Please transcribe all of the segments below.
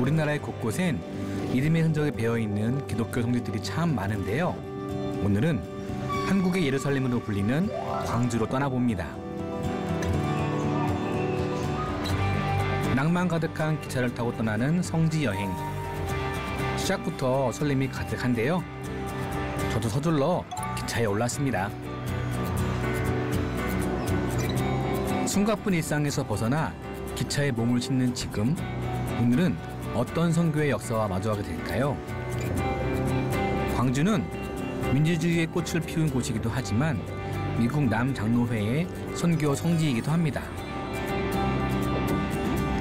우리나라의 곳곳엔 믿음의 흔적이 배어있는 기독교 성지들이 참 많은데요. 오늘은 한국의 예루살렘으로 불리는 광주로 떠나봅니다. 낭만 가득한 기차를 타고 떠나는 성지 여행. 시작부터 설렘이 가득한데요. 저도 서둘러 기차에 올랐습니다. 숨가쁜 일상에서 벗어나 기차에 몸을 싣는 지금, 오늘은 어떤 선교의 역사와 마주하게 될까요? 광주는 민주주의의 꽃을 피운 곳이기도 하지만 미국 남장로회의 선교 성지이기도 합니다.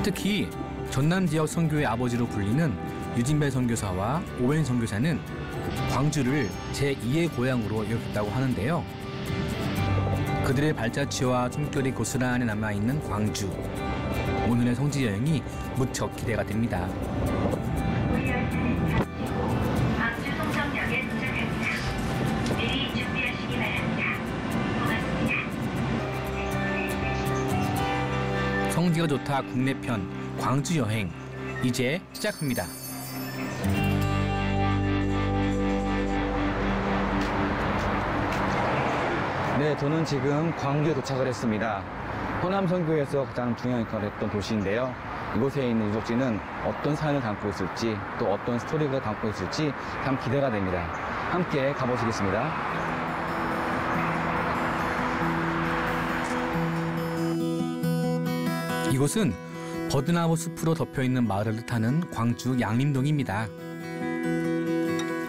특히 전남 지역 선교의 아버지로 불리는 유진배 선교사와 오웬 선교사는 광주를 제2의 고향으로 여겼다고 하는데요. 그들의 발자취와 숨결이 고스란히 남아있는 광주. 오늘의 성지 여행이 무척 기대가 됩니다. 광주 송정역에 도착합니다. 미리 준비하시기 바랍니다. 고맙습니다. 성지가 좋다 국내편 광주 여행 이제 시작합니다. 네, 저는 지금 광주에 도착을 했습니다. 호남 선교에서 가장 중요한 역할을 했던 도시인데요. 이곳에 있는 유적지는 어떤 사연을 담고 있을지, 또 어떤 스토리가 담고 있을지 참 기대가 됩니다. 함께 가보시겠습니다. 이곳은 버드나무 숲으로 덮여있는 마을을 뜻하는 광주 양림동입니다.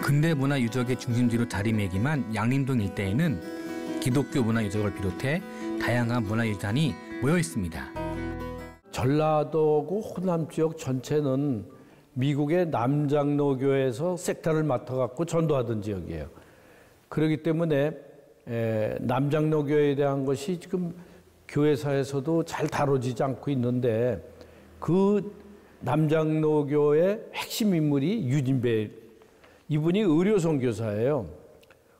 근대 문화 유적의 중심지로 자리매김한 양림동 일대에는 기독교 문화 유적을 비롯해 다양한 문화유산이 모여 있습니다. 전라도고 호남 지역 전체는 미국의 남장로교에서 섹터를 맡아갖고 전도하던 지역이에요. 그렇기 때문에 남장로교에 대한 것이 지금 교회사에서도 잘 다뤄지지 않고 있는데 그 남장로교의 핵심 인물이 유진배, 이분이 의료선교사예요.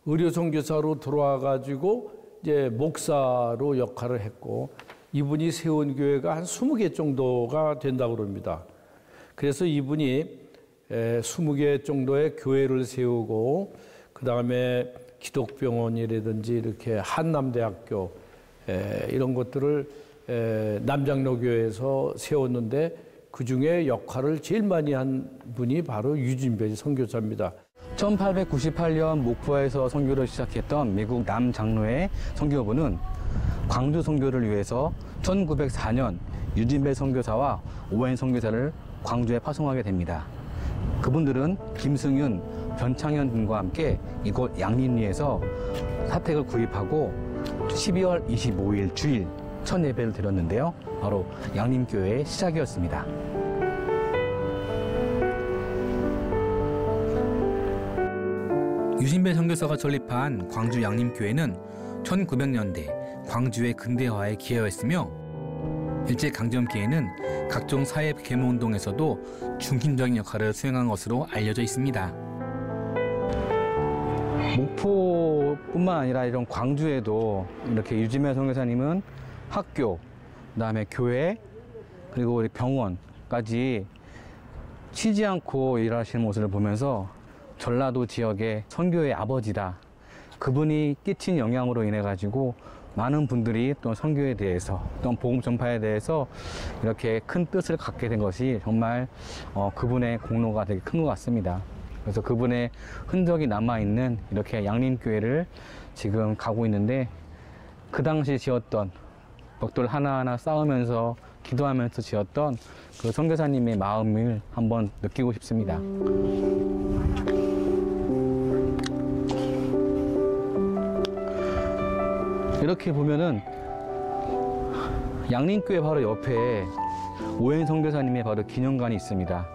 의료선교사로 들어와가지고 이제 목사로 역할을 했고 이분이 세운 교회가 한 20개 정도가 된다고 그럽니다. 그래서 이분이 20개 정도의 교회를 세우고 그다음에 기독병원이라든지 이렇게 한남대학교 이런 것들을 남장로교회에서 세웠는데 그중에 역할을 제일 많이 한 분이 바로 유진배 선교사입니다. 1898년 목포에서 선교를 시작했던 미국 남장로회 선교부는 광주 선교를 위해서 1904년 유진배 선교사와 오웬 선교사를 광주에 파송하게 됩니다. 그분들은 김승윤, 변창현 등과 함께 이곳 양림리에서 사택을 구입하고 12월 25일 주일 첫 예배를 드렸는데요. 바로 양림교회의 시작이었습니다. 유진배 선교사가 설립한 광주 양림교회는 1900년대 광주의 근대화에 기여했으며 일제강점기에는 각종 사회 계몽운동에서도 중심적인 역할을 수행한 것으로 알려져 있습니다. 목포뿐만 아니라 이런 광주에도 이렇게 유진배 선교사님은 학교, 그다음에 교회, 그리고 우리 병원까지 쉬지 않고 일하시는 모습을 보면서 전라도 지역의 선교의 아버지다. 그분이 끼친 영향으로 인해 가지고 많은 분들이 또 선교에 대해서 또 복음 전파에 대해서 이렇게 큰 뜻을 갖게 된 것이 정말 그분의 공로가 되게 큰 것 같습니다. 그래서 그분의 흔적이 남아있는 이렇게 양림교회를 지금 가고 있는데 그 당시 지었던 벽돌 하나하나 쌓으면서 기도하면서 지었던 그 선교사님의 마음을 한번 느끼고 싶습니다. 이렇게 보면은 양림교회 바로 옆에 오웬 선교사님의 바로 기념관이 있습니다.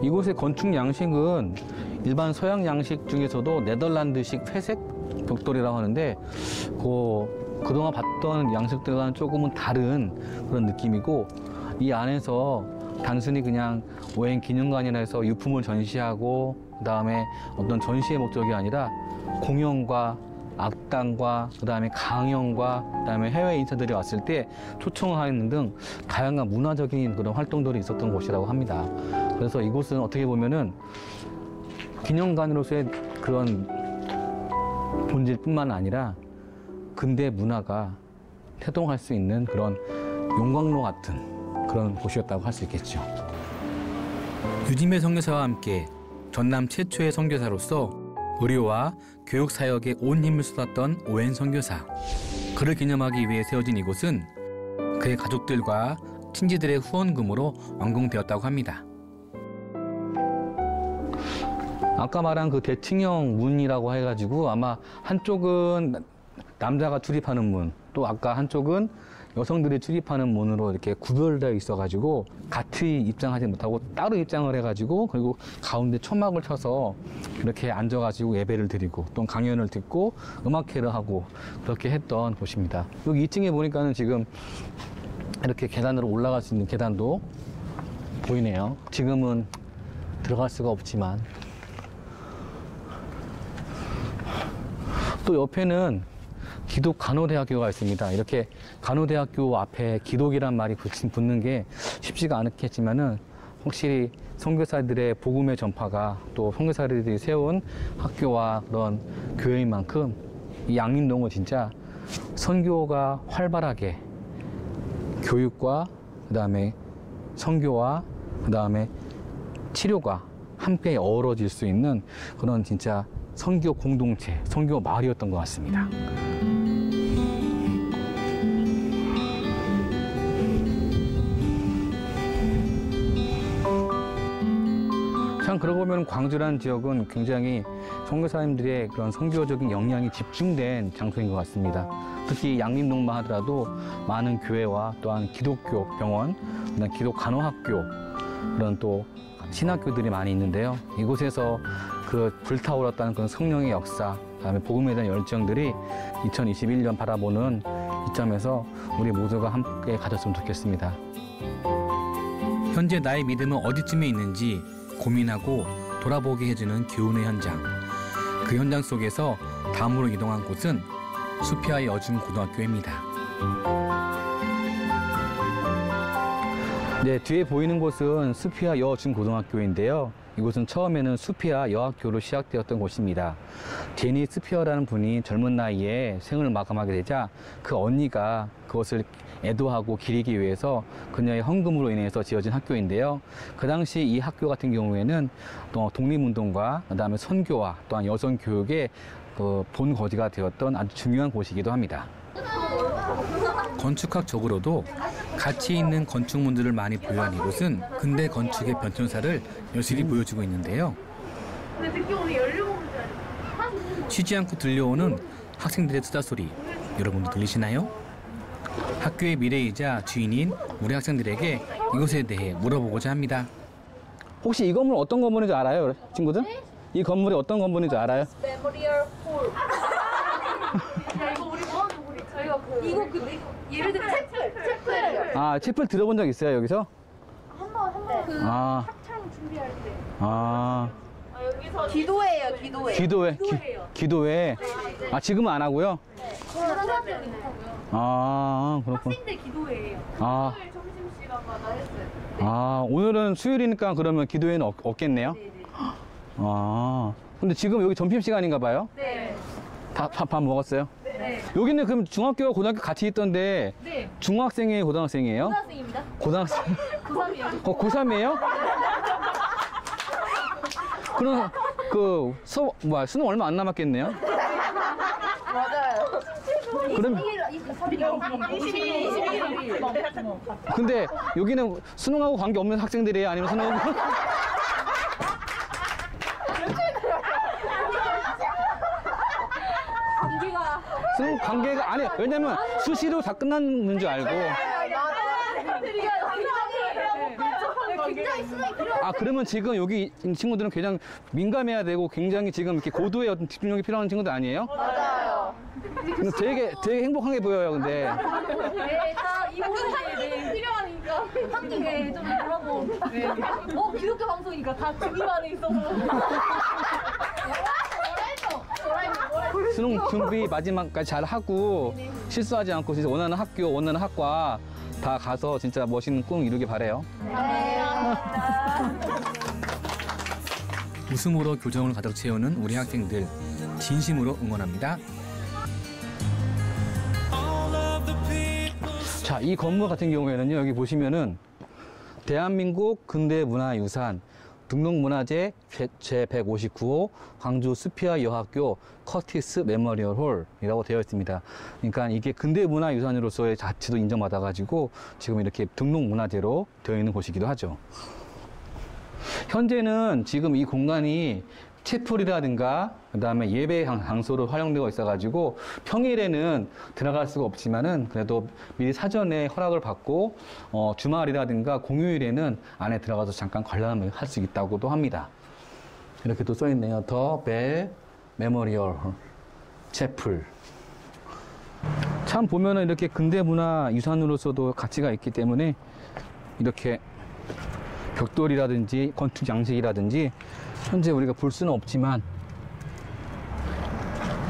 이곳의 건축 양식은 일반 서양 양식 중에서도 네덜란드식 회색 벽돌이라고 하는데 그동안 봤던 양식들과는 조금은 다른 그런 느낌이고 이 안에서 단순히 그냥 오웬 기념관이라 해서 유품을 전시하고 그다음에 어떤 전시의 목적이 아니라 공연과 악단과 그다음에 강연과 그다음에 해외 인사들이 왔을 때 초청하는 등 다양한 문화적인 그런 활동들이 있었던 곳이라고 합니다. 그래서 이곳은 어떻게 보면은 기념관으로서의 그런 본질뿐만 아니라 근대 문화가 태동할 수 있는 그런 용광로 같은 그런 곳이었다고 할 수 있겠죠. 유진배 선교사와 함께 전남 최초의 선교사로서 의료와 교육 사역에 온 힘을 쏟았던 오웬 선교사. 그를 기념하기 위해 세워진 이곳은 그의 가족들과 친지들의 후원금으로 완공되었다고 합니다. 아까 말한 그 대칭형 문이라고 해가지고 아마 한쪽은 남자가 출입하는 문, 또 아까 한쪽은 여성들이 출입하는 문으로 이렇게 구별되어 있어가지고 같이 입장하지 못하고 따로 입장을 해가지고 그리고 가운데 초막을 쳐서 이렇게 앉아가지고 예배를 드리고 또 강연을 듣고 음악회를 하고 그렇게 했던 곳입니다. 여기 2층에 보니까는 지금 이렇게 계단으로 올라갈 수 있는 계단도 보이네요. 지금은 들어갈 수가 없지만 또 옆에는 기독 간호대학교가 있습니다. 이렇게 간호대학교 앞에 기독이란 말이 붙는 게 쉽지가 않겠지만은 확실히 선교사들의 복음의 전파가 또 선교사들이 세운 학교와 그런 교회인 만큼 이 양림동은 진짜 선교가 활발하게 교육과 그다음에 선교와 그다음에 치료가 함께 어우러질 수 있는 그런 진짜 선교 공동체, 선교 마을이었던 것 같습니다. 참 그러고 보면 광주라는 지역은 굉장히 선교사님들의 그런 선교적인 역량이 집중된 장소인 것 같습니다. 특히 양림동만 하더라도 많은 교회와 또한 기독교 병원, 그다음 기독 간호학교 그런 또 신학교들이 많이 있는데요. 이곳에서 그 불타오랐다는 그런 성령의 역사, 그다음에 복음에 대한 열정들이 2021년 바라보는 이점에서 우리 모두가 함께 가졌으면 좋겠습니다. 현재 나의 믿음은 어디쯤에 있는지 고민하고 돌아보게 해주는 교훈의 현장. 그 현장 속에서 다음으로 이동한 곳은 수피아 여중고등학교입니다. 네, 뒤에 보이는 곳은 수피아 여중고등학교인데요. 이곳은 처음에는 수피아 여학교로 시작되었던 곳입니다. 제니 스피어라는 분이 젊은 나이에 생을 마감하게 되자 그 언니가 그것을 애도하고 기리기 위해서 그녀의 헌금으로 인해서 지어진 학교인데요. 그 당시 이 학교 같은 경우에는 또 독립운동과 그다음에 선교와 또한 여성 교육의 그 본거지가 되었던 아주 중요한 곳이기도 합니다. 건축학적으로도 가치 있는 건축물들을 많이 보유한 이곳은 근대 건축의 변천사를 여실히 보여주고 있는데요. 쉬지 않고 들려오는 학생들의 수다 소리, 여러분도 들리시나요? 학교의 미래이자 주인인 우리 학생들에게 이곳에 대해 물어보고자 합니다. 혹시 이 건물 어떤 건물인지 알아요, 친구들? 이 건물이 어떤 건물인지 알아요? 메모리얼 홀. 이거 우리 저희가 이거 예를 들어 채플이요. 아, 채플 들어본 적 있어요, 여기서? 한번 그 아, 합창 준비할 때. 아, 여기서 기도회예요, 기도회. 기도회? 기도회요. 기도회? 아, 지금은 안 하고요? 수업은 있고요. 아, 그렇군. 학생들 기도회예요. 아, 토요일 점심시간마다 했어요. 아, 오늘은 수요일이니까 그러면 기도회는 없겠네요? 네네. 아, 근데 지금 여기 점심시간인가 봐요? 네. 밥 먹었어요? 네. 여기는 그럼 중학교와 고등학교 같이 있던데 네. 중학생이에요, 고등학생이에요? 고등학생입니다. 고등학생. 고3이요. 고3이에요? 그럼 수능 얼마 안 남았겠네요? 맞아요. 그럼 22일. 근데 여기는 수능하고 관계 없는 학생들이에요? 아니면 수능하고 수능 관계가 아니, 왜냐면 수시로 다 끝났는 줄 알고. 굉장히 수능이 필요. 아, 그러면 지금 여기 있는 친구들은 굉장히 민감해야 되고 굉장히 지금 이렇게 고도의 어떤 집중력이 필요한 친구들 아니에요? 맞아요. 근데 되게 행복하게 보여요, 근데. 네, 다 이분이 필요하니까 한국에 좀 그러고. 네. 기독교 방송이니까 다 주님 안에 있어서. 뭐라 했어? 수능 준비 마지막까지 잘 하고 실수하지 않고 진짜 원하는 학교, 원하는 학과 다 가서 진짜 멋있는 꿈 이루길 바래요. 웃음으로 교정을 가득 채우는 우리 학생들 진심으로 응원합니다. 자, 이 건물 같은 경우에는요, 여기 보시면은 대한민국 근대문화유산 등록문화재 제159호 광주 스피아 여학교 커티스 메모리얼 홀이라고 되어 있습니다. 그러니까 이게 근대문화유산으로서의 자치도 인정받아가지고 지금 이렇게 등록문화재로 되어 있는 곳이기도 하죠. 현재는 지금 이 공간이 채플이라든가 그다음에 예배 장소로 활용되고 있어가지고 평일에는 들어갈 수가 없지만은 그래도 미리 사전에 허락을 받고 주말이라든가 공휴일에는 안에 들어가서 잠깐 관람을 할 수 있다고도 합니다. 이렇게 또 써 있네요. 더 벨 메모리얼 채플. 참 보면은 이렇게 근대문화유산으로서도 가치가 있기 때문에 이렇게 벽돌이라든지 건축 양식이라든지 현재 우리가 볼 수는 없지만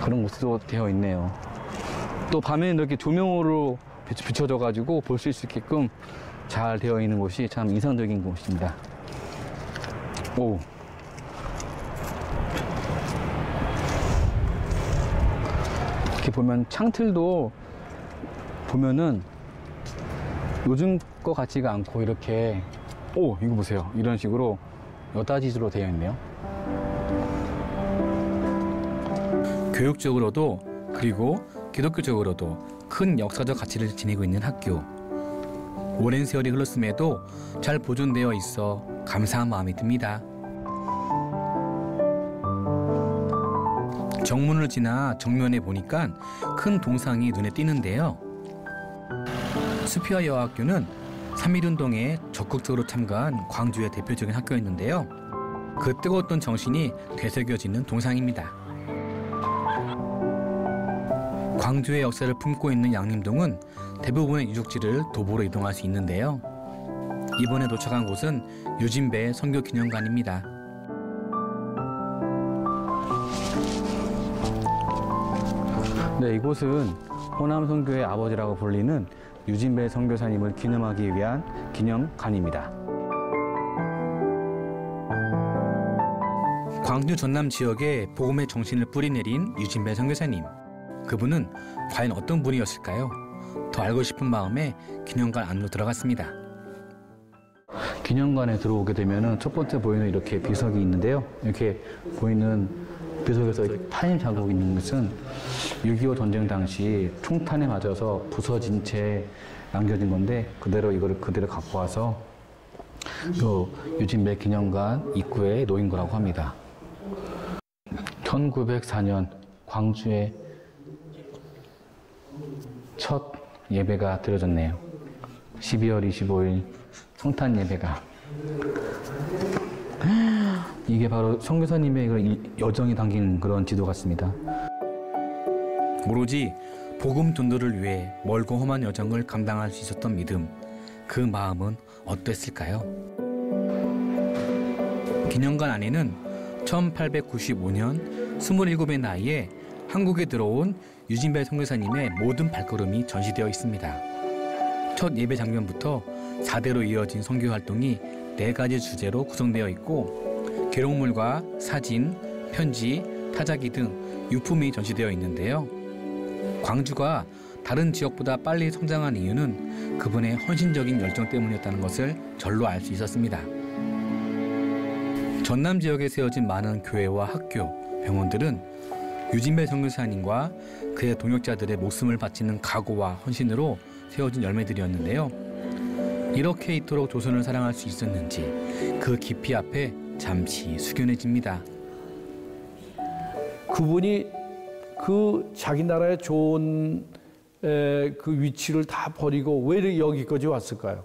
그런 모습도 되어 있네요. 또 밤에는 이렇게 조명으로 비춰져 가지고 볼 수 있게끔 잘 되어 있는 곳이 참 인상적인 곳입니다. 오. 이렇게 보면 창틀도 보면은 요즘 거 같지가 않고 이렇게 오, 이거 보세요. 이런 식으로 여다지로 되어 있네요. 교육적으로도 그리고 기독교적으로도 큰 역사적 가치를 지니고 있는 학교. 오랜 세월이 흘렀음에도 잘 보존되어 있어 감사한 마음이 듭니다. 정문을 지나 정면에 보니까 큰 동상이 눈에 띄는데요. 스피아 여학교는 3.1운동에 적극적으로 참가한 광주의 대표적인 학교였는데요. 그 뜨거웠던 정신이 되새겨지는 동상입니다. 광주의 역사를 품고 있는 양림동은 대부분의 유적지를 도보로 이동할 수 있는데요. 이번에 도착한 곳은 유진배 선교기념관입니다. 네, 이곳은 호남 선교의 아버지라고 불리는 유진배 선교사님을 기념하기 위한 기념관입니다. 광주 전남 지역에 복음의 정신을 뿌리내린 유진배 선교사님. 그분은 과연 어떤 분이었을까요? 더 알고 싶은 마음에 기념관 안으로 들어갔습니다. 기념관에 들어오게 되면 첫 번째 보이는 이렇게 비석이 있는데요. 이렇게 보이는 비석에서 타임 자국이 있는 것은 6.25 전쟁 당시 총탄에 맞아서 부서진 채 남겨진 건데 이거를 그대로 갖고 와서 또 유진배 기념관 입구에 놓인 거라고 합니다. 1904년 광주에 첫 예배가 드려졌네요. 12월 25일 성탄 예배가. 이게 바로 선교사님의 여정이 담긴 그런 지도 같습니다. 오로지 복음 전도를 위해 멀고 험한 여정을 감당할 수 있었던 믿음, 그 마음은 어땠을까요? 기념관 안에는 1895년 27의 나이에 한국에 들어온 유진배 선교사님의 모든 발걸음이 전시되어 있습니다. 첫 예배 장면부터 4대로 이어진 선교 활동이 4가지 주제로 구성되어 있고 기록물과 사진, 편지, 타자기 등 유품이 전시되어 있는데요. 광주가 다른 지역보다 빨리 성장한 이유는 그분의 헌신적인 열정 때문이었다는 것을 절로 알 수 있었습니다. 전남 지역에 세워진 많은 교회와 학교, 병원들은 유진배 선교사님과 그의 동역자들의 목숨을 바치는 각오와 헌신으로 세워진 열매들이었는데요. 이렇게 이토록 조선을 사랑할 수 있었는지 그 깊이 앞에 잠시 숙연해집니다. 그분이 그 자기 나라의 좋은 그 위치를 다 버리고 왜 여기까지 왔을까요?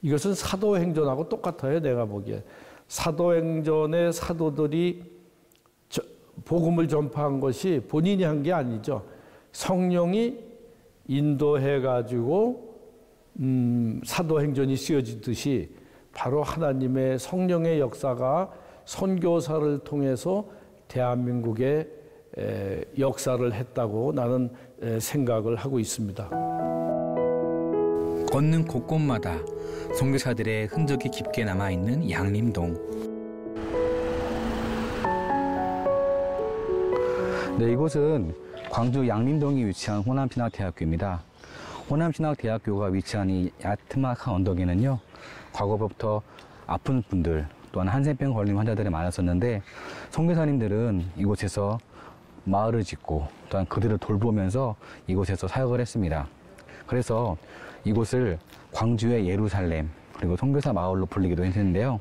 이것은 사도행전하고 똑같아요. 내가 보기에. 사도행전의 사도들이 복음을 전파한 것이 본인이 한 게 아니죠. 성령이 인도해가지고 사도행전이 쓰여지듯이 바로 하나님의 성령의 역사가 선교사를 통해서 대한민국에 역사를 했다고 나는 생각을 하고 있습니다. 걷는 곳곳마다 선교사들의 흔적이 깊게 남아있는 양림동. 네, 이곳은 광주 양림동에 위치한 호남신학대학교입니다. 호남신학대학교가 위치한 이 야트막한 언덕에는요, 과거부터 아픈 분들 또한 한센병 걸린 환자들이 많았었는데 선교사님들은 이곳에서 마을을 짓고 또한 그들을 돌보면서 이곳에서 사역을 했습니다. 그래서 이곳을 광주의 예루살렘 그리고 선교사 마을로 불리기도 했는데요.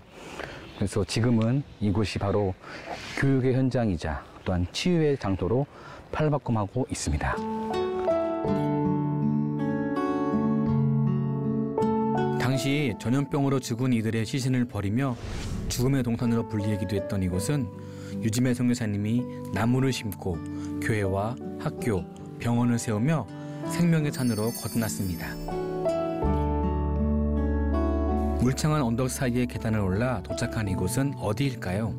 그래서 지금은 이곳이 바로 교육의 현장이자 또한 치유의 장소로 팔바꿈하고 있습니다. 당시 전염병으로 죽은 이들의 시신을 버리며 죽음의 동산으로 불리기도 했던 이곳은 유지매 선교사님이 나무를 심고 교회와 학교, 병원을 세우며 생명의 산으로 거듭났습니다. 울창한 언덕 사이의 계단을 올라 도착한 이곳은 어디일까요?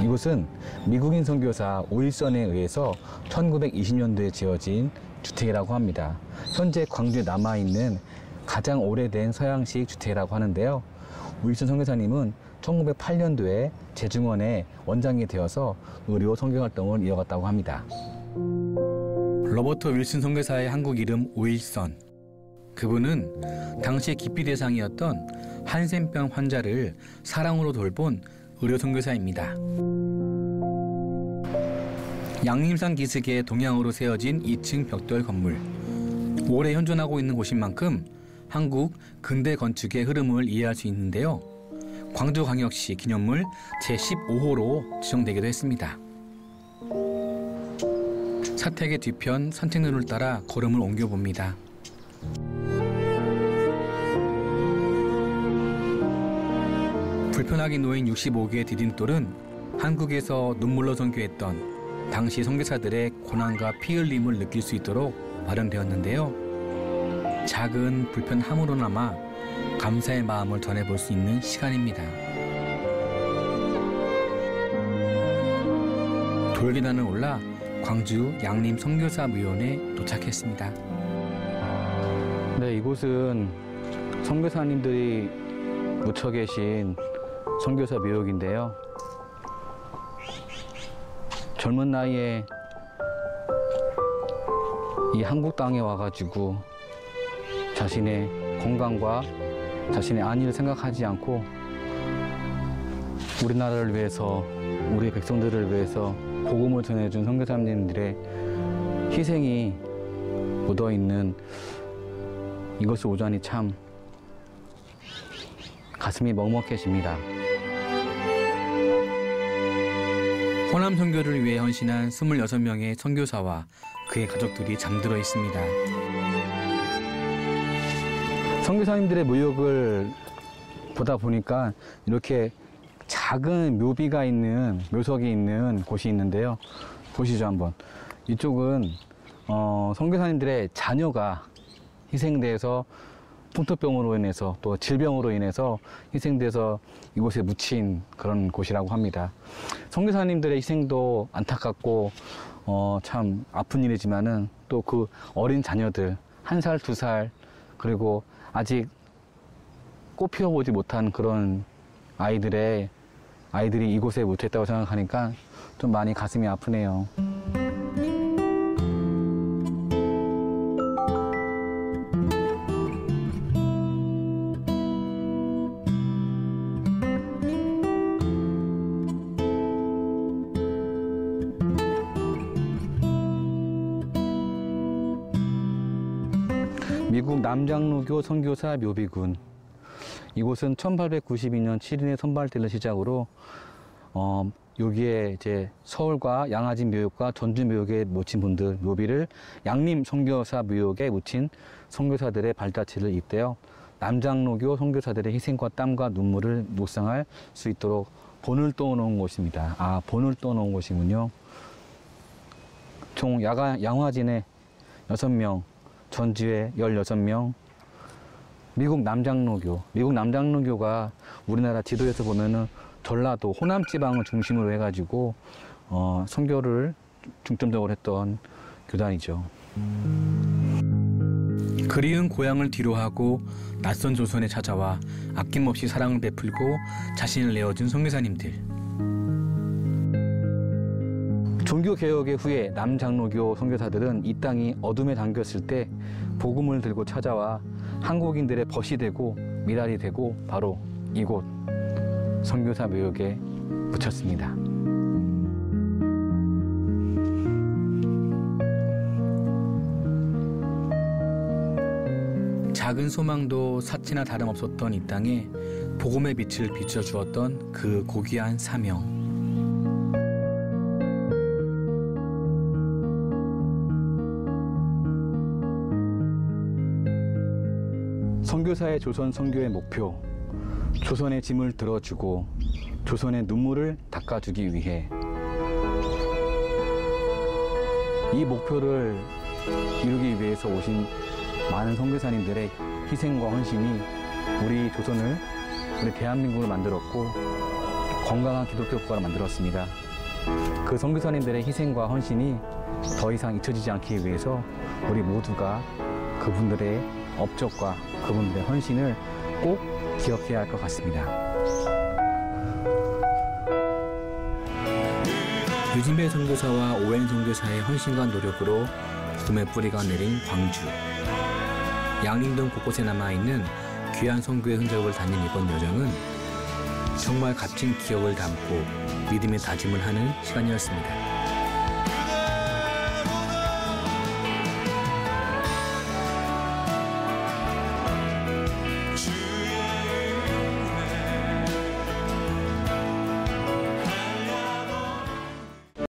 이곳은 미국인 선교사 오일선에 의해서 1920년도에 지어진 주택이라고 합니다. 현재 광주에 남아있는 가장 오래된 서양식 주택이라고 하는데요. 오일선 선교사님은 1908년도에 재중원의 원장이 되어서 의료 선교활동을 이어갔다고 합니다. 로버트 윌슨 선교사의 한국 이름 오일선. 그분은 당시 기피 대상이었던 한센병 환자를 사랑으로 돌본 의료 선교사입니다. 양림산 기슭의 동양으로 세워진 2층 벽돌 건물. 오래 현존하고 있는 곳인 만큼 한국 근대 건축의 흐름을 이해할 수 있는데요. 광주광역시 기념물 제15호로 지정되기도 했습니다. 사택의 뒤편 산책로를 따라 걸음을 옮겨봅니다. 불편하게 놓인 65개의 디딤돌은 한국에서 눈물로 선교했던 당시 선교사들의 고난과 피 흘림을 느낄 수 있도록 마련되었는데요. 작은 불편함으로나마 감사의 마음을 전해볼 수 있는 시간입니다. 돌계단을 올라 광주 양림 선교사 묘원에 도착했습니다. 네, 이곳은 선교사님들이 묻혀 계신 선교사 묘역인데요. 젊은 나이에 이 한국 땅에 와가지고 자신의 건강과 자신의 안위를 생각하지 않고 우리나라를 위해서, 우리 백성들을 위해서 복음을 전해준 선교사님들의 희생이 묻어있는 이것을 오자니 참 가슴이 먹먹해집니다. 호남 선교를 위해 헌신한 26명의 선교사와 그의 가족들이 잠들어 있습니다. 선교사님들의 묘역을 보다 보니까 이렇게 작은 묘비가 있는, 묘석이 있는 곳이 있는데요. 보시죠, 한번. 이쪽은 선교사님들의 자녀가 희생돼서 풍토병으로 인해서 또 질병으로 인해서 희생돼서 이곳에 묻힌 그런 곳이라고 합니다. 선교사님들의 희생도 안타깝고 참 아픈 일이지만은 또 그 어린 자녀들 1살, 2살 그리고 아직 꽃 피워보지 못한 그런 아이들이 이곳에 묻혀있다고 생각하니까 좀 많이 가슴이 아프네요. 미국 남장로교 선교사 묘비군. 이곳은 1892년 7인의 선발대를 시작으로 여기에 이제 서울과 양화진 묘역과 전주 묘역에 묻힌 분들 묘비를 양림 선교사 묘역에 묻힌 선교사들의 발자취를 잇대어 남장로교 선교사들의 희생과 땀과 눈물을 묵상할 수 있도록 본을 떠놓은 곳입니다. 아, 본을 떠놓은 곳이군요. 총 양화진에 6명, 전주에 16명, 미국 남장로교가 우리나라 지도에서 보면은 전라도, 호남 지방을 중심으로 해가지고 선교를 중점적으로 했던 교단이죠. 그리운 고향을 뒤로하고 낯선 조선에 찾아와 아낌없이 사랑을 베풀고 자신을 내어준 선교사님들. 종교개혁의 후에 남장로교 선교사들은 이 땅이 어둠에 잠겼을 때 복음을 들고 찾아와 한국인들의 벗이 되고 미랄이 되고 바로 이곳 선교사 묘역에 묻혔습니다. 작은 소망도 사치나 다름없었던 이 땅에 복음의 빛을 비춰주었던 그 고귀한 사명. 선교사의 조선 선교의 목표, 조선의 짐을 들어주고 조선의 눈물을 닦아주기 위해 이 목표를 이루기 위해서 오신 많은 선교사님들의 희생과 헌신이 우리 조선을, 우리 대한민국을 만들었고 건강한 기독교 국가를 만들었습니다. 그 선교사님들의 희생과 헌신이 더 이상 잊혀지지 않기 위해서 우리 모두가 그분들의 업적과 그분들의 헌신을 꼭 기억해야 할 것 같습니다. 유진배 선교사와 오웬 선교사의 헌신과 노력으로 복음의 뿌리가 내린 광주. 양림동 곳곳에 남아있는 귀한 선교의 흔적을 담는 이번 여정은 정말 값진 기억을 담고 믿음의 다짐을 하는 시간이었습니다.